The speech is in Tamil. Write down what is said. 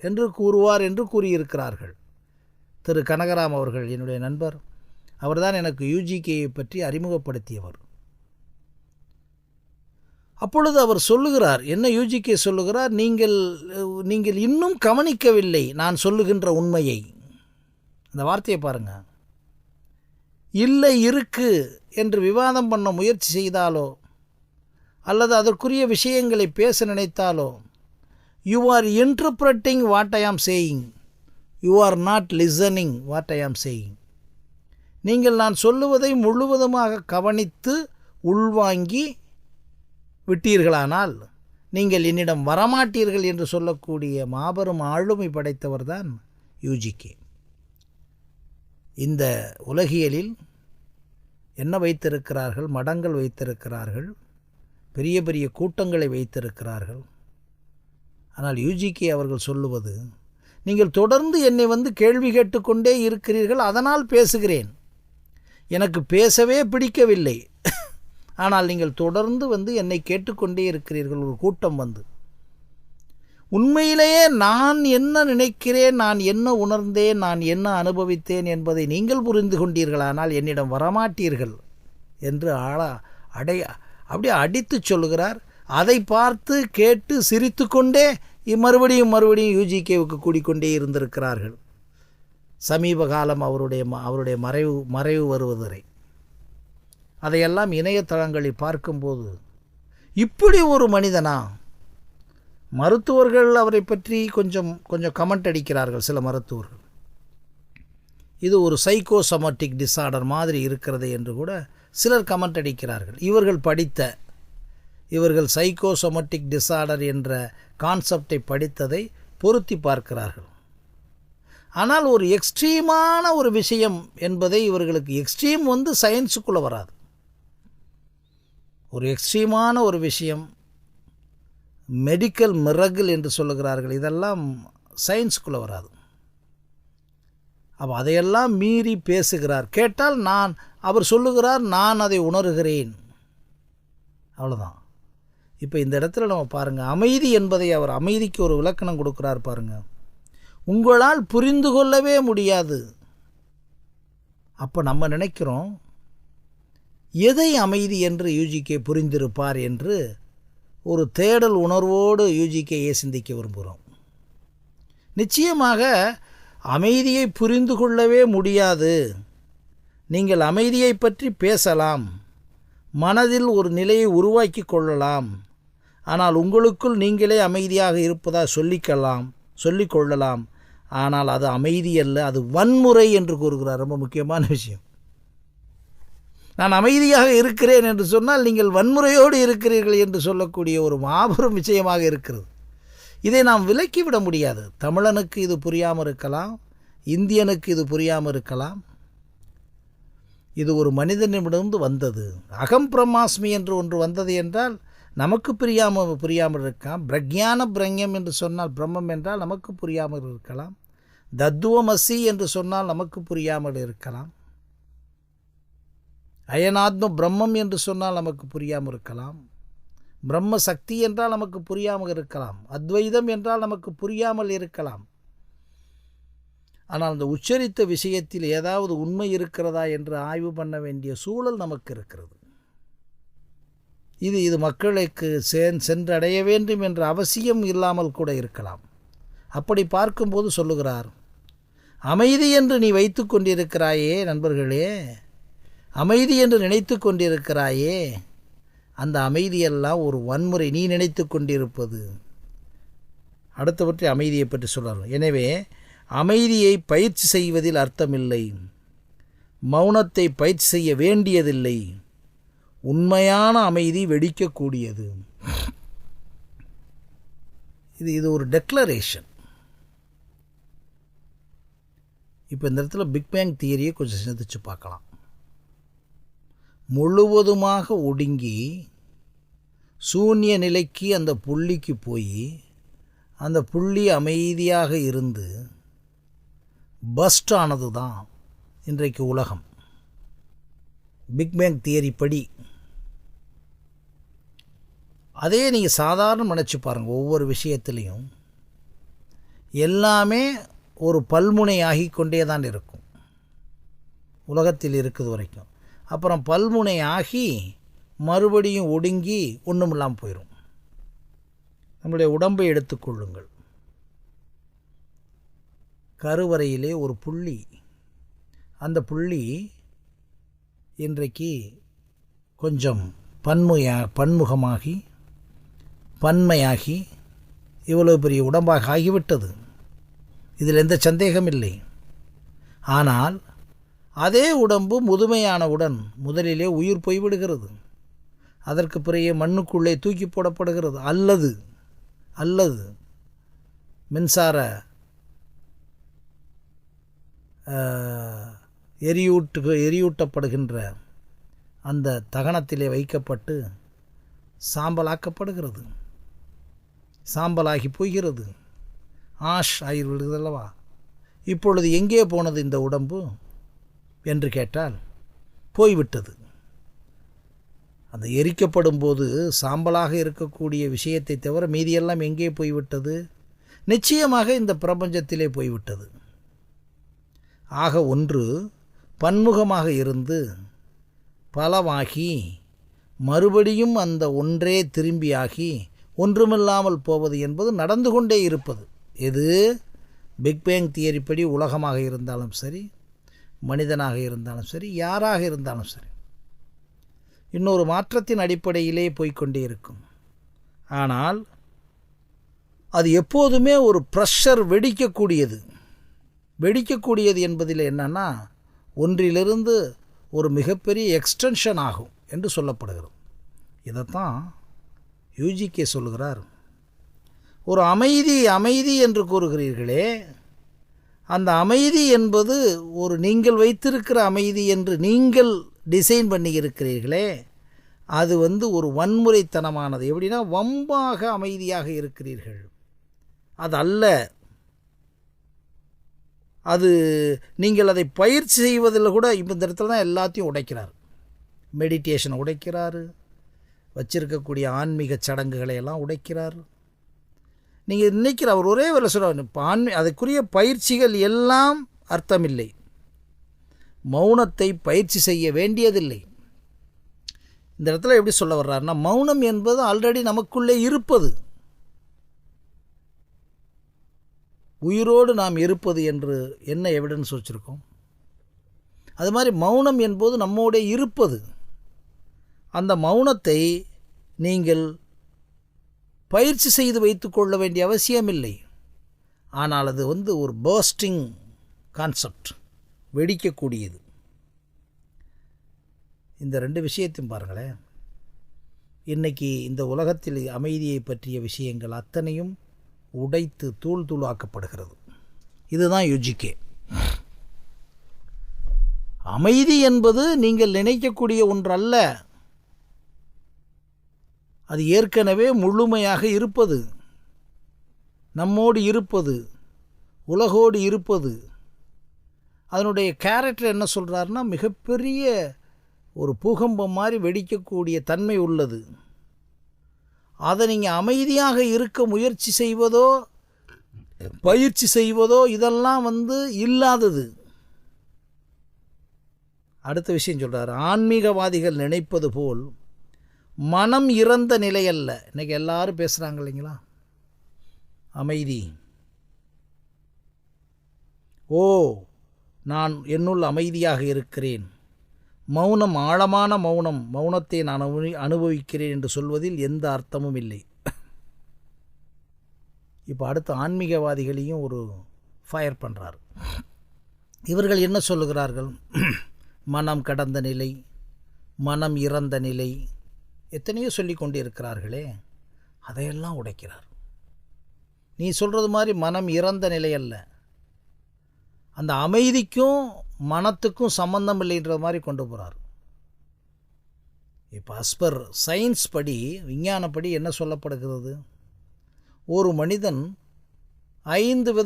என்று கூறுவார் என்று கூறியிருக்கிறார்கள். திரு கனகராம் அவர்கள் என்னுடைய நண்பர், அவர்தான் எனக்கு யூஜிகேயை பற்றி அறிமுகப்படுத்தியவர். அப்பொழுது அவர் சொல்லுகிறார், என்ன யூஜிகே சொல்லுகிறார், நீங்கள் இன்னும் கவனிக்கவில்லை நான் சொல்லுகின்ற உண்மையை. அந்த வார்த்தையை பாருங்க. இல்லை இருக்கு என்று விவாதம் பண்ண முயற்சி செய்தாலோ அல்லது அதற்குரிய விஷயங்களை பேச நினைத்தாலோ, you are interpreting what I am saying, you are not listening what I am saying. நீங்கள் நான் சொல்லுவதை முழுவதுமாக கவனித்து உள்வாங்கி விட்டீர்களானால் நீங்கள் என்னிடம் வரமாட்டீர்கள் என்று சொல்லக்கூடிய மாபெரும் ஆளுமை படைத்தவர்தான் யூஜிகே. இந்த உலகியலில் என்ன வைத்திருக்கிறார்கள்? மடங்கள் வைத்திருக்கிறார்கள், பெரிய பெரிய கூட்டங்களை வைத்திருக்கிறார்கள். ஆனால் யூஜிகே அவர்கள் சொல்லுவது, நீங்கள் தொடர்ந்து என்னை கேள்வி கேட்டுக்கொண்டே இருக்கிறீர்கள், அதனால் பேசுகிறேன். எனக்கு பேசவே பிடிக்கவில்லை, ஆனால் நீங்கள் தொடர்ந்து என்னை கேட்டுக்கொண்டே இருக்கிறீர்கள். ஒரு கூட்டம் உண்மையிலேயே நான் என்ன நினைக்கிறேன், நான் என்ன உணர்ந்தேன், நான் என்ன அனுபவித்தேன் என்பதை நீங்கள் புரிந்து கொண்டீர்களானால் என்னிடம் வரமாட்டீர்கள் என்று அப்படியே அடித்து சொல்லுகிறார். அதை பார்த்து கேட்டு சிரித்து கொண்டே மறுபடியும் யூஜிகேவுக்கு கூடிக்கொண்டே இருந்திருக்கிறார்கள் சமீப காலம் அவருடைய மறைவு வருவதுவரை. அதையெல்லாம் இணையதளங்களில் பார்க்கும்போது, இப்படி ஒரு மனிதனா? மருத்துவர்கள் அவரை பற்றி கொஞ்சம் கமெண்ட் அடிக்கிறார்கள். சில மருத்துவர்கள் இது ஒரு சைக்கோசோமேட்டிக் டிஸார்டர் மாதிரி இருக்கிறது என்று கூட சிலர் கமெண்ட் அடிக்கிறார்கள். இவர்கள் சைக்கோசோமேட்டிக் டிஸார்டர் என்ற கான்செப்டை படித்ததை பொருத்தி பார்க்கிறார்கள். ஆனால் ஒரு எக்ஸ்ட்ரீமான ஒரு விஷயம் என்பதை இவர்களுக்கு, எக்ஸ்ட்ரீம் சயின்ஸுக்குள்ளே வராது. ஒரு எக்ஸ்ட்ரீமான ஒரு விஷயம், மெடிக்கல் மிரக்கிள் என்று சொல்லுகிறார்கள், இதெல்லாம் சயின்ஸுக்குள்ளே வராது. அப்போ அதையெல்லாம் மீறி பேசுகிறார். கேட்டால் அவர் சொல்லுகிறார், நான் அதை உணர்கிறேன், அவ்வளோதான். இப்போ இந்த இடத்துல நம்ம பாருங்கள், அமைதி என்பதை அவர் அமைதிக்கு ஒரு விளக்கணம் கொடுக்குறார் பாருங்கள். உங்களால் புரிந்து கொள்ளவே முடியாது. அப்போ நம்ம நினைக்கிறோம், எதை அமைதி என்று யூஜிகே புரிந்திருப்பார் என்று ஒரு தேடல் உணர்வோடு யூஜிகேயை சிந்திக்க விரும்புகிறோம். நிச்சயமாக அமைதியை புரிந்து கொள்ளவே முடியாது. நீங்கள் அமைதியை பற்றி பேசலாம், மனதில் ஒரு நிலையை உருவாக்கி கொள்ளலாம், ஆனால் உங்களுக்குள் நீங்களே அமைதியாக இருப்பதாக சொல்லிக்கொள்ளலாம். ஆனால் அது அமைதி அல்ல, அது வன்முறை என்று கூறுகிறார். ரொம்ப முக்கியமான விஷயம். நான் அமைதியாக இருக்கிறேன் என்று சொன்னால் நீங்கள் வன்முறையோடு இருக்கிறீர்கள் என்று சொல்லக்கூடிய ஒரு மாபெரும் விஷயமாக இருக்கிறது. இதை நாம் விலக்கிவிட முடியாது. தமிழனுக்கு இது புரியாமல் இருக்கலாம், இந்தியனுக்கு இது புரியாமல் இருக்கலாம். இது ஒரு மனிதனிடமிருந்து வந்தது. அகம் பிரம்மாஸ்மி என்று ஒன்று வந்தது என்றால் நமக்கு புரியாமல் இருக்கலாம். பிரக்ஞான பிரங்யம் என்று சொன்னால் பிரம்மம் என்றால் நமக்கு புரியாமல் இருக்கலாம். தத்துவமசி என்று சொன்னால் நமக்கு புரியாமல் இருக்கலாம். அயனாத்ம பிரம்மம் என்று சொன்னால் நமக்கு புரியாமல் இருக்கலாம். பிரம்ம சக்தி என்றால் நமக்கு புரியாமல் இருக்கலாம். அத்வைதம் என்றால் நமக்கு புரியாமல் இருக்கலாம். ஆனால் அந்த உச்சரித்த விஷயத்தில் ஏதாவது உண்மை இருக்கிறதா என்று ஆய்வு பண்ண வேண்டிய சூழல் நமக்கு இருக்கிறது. இது மக்களுக்கு சென்றடைய வேண்டும் என்ற அவசியம் இல்லாமல் கூட இருக்கலாம். அப்படி பார்க்கும்போது சொல்லுகிறார், அமைதி என்று நீ வைத்து கொண்டிருக்கிறாயே நண்பர்களே, அமைதி என்று நினைத்து கொண்டிருக்கிறாயே, அந்த அமைதியெல்லாம் ஒரு வன்முறை. நீ நினைத்து கொண்டிருப்பது. அடுத்தவற்றை அமைதியை பற்றி சொல்லலாம். எனவே அமைதியை பயிற்சி செய்வதில் அர்த்தமில்லை, மௌனத்தை பயிற்சி செய்ய வேண்டியதில்லை. உண்மையான அமைதி வெடிக்கக்கூடியது. இது ஒரு டெக்ளரேஷன். இப்போ இந்த இடத்துல பிக் பேங் தியரியை கொஞ்சம் சிந்திச்சு பார்க்கலாம். முழுவதுமாக ஒடுங்கி சூன்ய நிலைக்கு அந்த புள்ளிக்கு போய் அந்த புள்ளி அமைதியாக இருந்து பஸ்ட் ஆனது தான் இன்றைக்கு உலகம். பிக் பேங் தியரி படி அதே நீங்கள் சாதாரண நினச்சி பாருங்கள். ஒவ்வொரு விஷயத்துலேயும் எல்லாமே ஒரு பல்முனை ஆகி கொண்டே தான் இருக்கும் உலகத்தில் இருக்குது வரைக்கும். அப்புறம் பல்முனை ஆகி மறுபடியும் ஒடுங்கி ஒன்றும் இல்லாமல் போயிடும். நம்முடைய உடம்பை எடுத்துக்கொள்ளுங்கள். கருவறையிலே ஒரு புள்ளி, அந்த புள்ளி இன்றைக்கு கொஞ்சம் பன்முகமாகி பன்மையாகி இவ்வளவு பெரிய உடம்பாக ஆகிவிட்டது. இதில் எந்த சந்தேகம் இல்லை. ஆனால் அதே உடம்பு முதுமையானவுடன் முதலிலே உயிர் போய்விடுகிறது. அதற்கு பிறகு மண்ணுக்குள்ளே தூக்கி போடப்படுகிறது. அல்லது மின்சார எரியூட்டப்படுகின்ற அந்த தகனத்திலே வைக்கப்பட்டு சாம்பலாக்கப்படுகிறது. சாம்பலாகி போகிறது, ஆஷ் ஆகிவிடுகிறதல்லவா. இப்பொழுது எங்கே போனது இந்த உடம்பு என்று கேட்டால் போய்விட்டது. அந்த எரிக்கப்படும் போது சாம்பலாக இருக்கக்கூடிய விஷயத்தை தவிர மீதியெல்லாம் எங்கே போய்விட்டது? நிச்சயமாக இந்த பிரபஞ்சத்திலே போய்விட்டது. ஆக ஒன்று பன்முகமாக இருந்து பலவாகி மறுபடியும் அந்த ஒன்றே திரும்பியாகி ஒன்றுமில்லாமல் போவது என்பது நடந்து கொண்டே இருப்பது. இது பிக் பேங் தியரி படி உலகமாக இருந்தாலும் சரி, மனிதனாக இருந்தாலும் சரி, யாராக இருந்தாலும் சரி, இன்னொரு மாற்றத்தின் அடிப்படையிலே போய்கொண்டே இருக்கும். ஆனால் அது எப்போதுமே ஒரு ப்ரெஷர் வெடிக்கக்கூடியது என்பதில் என்னன்னா, ஒன்றிலிருந்து ஒரு மிகப்பெரிய எக்ஸ்டென்ஷன் ஆகும் என்று சொல்லப்படுகிறது. இதைத்தான் யூஜிகே சொல்லுகிறார். ஒரு அமைதி என்று கூறுகிறீர்களே, அந்த அமைதி என்பது ஒரு நீங்கள் வைத்திருக்கிற அமைதி என்று நீங்கள் டிசைன் பண்ணி இருக்கிறீர்களே, அது ஒரு வன்முறைத்தனமானது. எப்படின்னா, வம்பாக அமைதியாக இருக்கிறீர்கள். அது அல்ல. அது நீங்கள் அதை பயிற்சி செய்வதில் கூட இப்போ இந்த இடத்துல தான் எல்லாத்தையும் உடைக்கிறார். மெடிடேஷனை உடைக்கிறார், வச்சிருக்கக்கூடிய ஆன்மீக சடங்குகளை எல்லாம் உடைக்கிறார். நீங்கள் நினைக்கிற அவர் ஒரே வேலை சொல்கிறார், இப்போ அதுக்குரிய பயிற்சிகள் எல்லாம் அர்த்தமில்லை. மௌனத்தை பயிற்சி செய்ய வேண்டியதில்லை. இந்த இடத்துல எப்படி சொல்ல வர்றாருன்னா, மௌனம் என்பது ஆல்ரெடி நமக்குள்ளே இருப்பது, உயிரோடு நாம் இருப்பது என்று என்ன எவிடன்ஸ் வச்சுருக்கோம்? அது மாதிரி மௌனம் என்பது நம்மோட இருப்பது. அந்த மௌனத்தை நீங்கள் பயிற்சி செய்து வைத்து கொள்ள வேண்டிய அவசியமில்லை. ஆனால் அது ஒரு பர்ஸ்டிங் கான்செப்ட், வெடிக்கக்கூடியது. இந்த ரெண்டு விஷயத்தையும் பாருங்களேன். இன்றைக்கி இந்த உலகத்தில் அமைதியை பற்றிய விஷயங்கள் அத்தனையும் உடைத்து தூள் ஆக்கப்படுகிறது. இதுதான் யுஜிகே. அமைதி என்பது நீங்கள் நினைக்கக்கூடிய ஒன்றல்ல. அது ஏற்கனவே முழுமையாக இருப்பது, நம்மோடு இருப்பது, உலகோடு இருப்பது. அதனுடைய கேரக்டர் என்ன சொல்கிறாருன்னா, மிகப்பெரிய ஒரு பூகம்பம் மாதிரி வெடிக்கக்கூடிய தன்மை உள்ளது. அதை நீங்கள் அமைதியாக இருக்க முயற்சி செய்வதோ பயிற்சி செய்வதோ இதெல்லாம் இல்லாதது. அடுத்த விஷயம் சொல்கிறார், ஆன்மீகவாதிகள் நினைப்பது போல் மனம் இறந்த நிலை அல்ல. இன்றைக்கி எல்லாரும் பேசுகிறாங்க இல்லைங்களா, அமைதி. ஓ, நான் என்னுள் அமைதியாக இருக்கிறேன், மௌனம் ஆழமான மௌனத்தை நான் அனுபவிக்கிறேன் என்று சொல்வதில் எந்த அர்த்தமும் இல்லை. இப்போ அடுத்த ஆன்மீகவாதிகளையும் ஒரு ஃபயர் பண்ணுறார். இவர்கள் என்ன சொல்லுகிறார்கள்? மனம் கடந்த நிலை, மனம் இறந்த நிலை, எத்தனையோ சொல்லி கொண்டு இருக்கிறார்களே, அதையெல்லாம் உடைக்கிறார். நீ சொல்கிறது மாதிரி மனம் இறந்த நிலை அல்ல, அந்த அமைதிக்கும் மனத்துக்கும் சம்பந்தம் இல்லைன்ற மாதிரி கொண்டு போகிறார். இப்போ அஸ்பர் சயின்ஸ் படி, விஞ்ஞானப்படி என்ன சொல்லப்படுகிறது? ஒரு மனிதன் 5